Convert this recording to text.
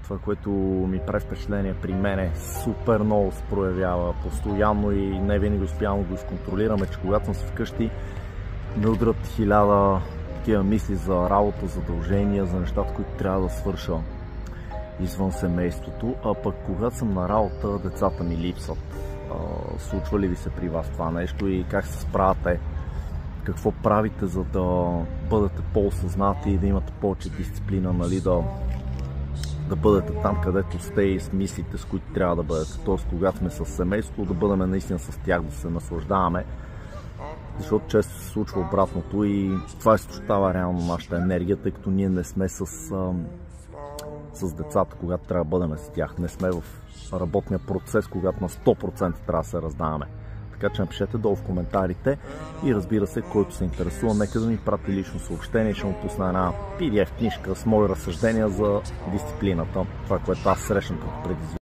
Това, което ми прави впечатление при мене, супер много се проявява постоянно и не винаги успявам да го изконтролираме, че когато съм си вкъщи, ме удрят 1000 такива мисли за работа, задължения, за нещата, които трябва да свърша извън семейството, а пък когато съм на работа, децата ми липсват. Случва ли ви се при вас това нещо и как се справяте? Какво правите, за да бъдете по-осъзнати и да имате повече дисциплина, нали, да бъдете там, където сте и с мислите, с които трябва да бъдете. Тоест, когато сме с семейство, да бъдем наистина с тях, да се наслаждаваме. Защото често се случва обратното и това изтощава реално нашата енергия, тъй като ние не сме с децата, когато трябва да бъдем с тях. Не сме в работния процес, когато на 100% трябва да се раздаваме. Така че напишете долу в коментарите и разбира се, който се интересува, нека да ми прати лично съобщение и ще му пусна една PDF книжка с мои разсъждения за дисциплината. Това, което аз срещам като предизвикателство.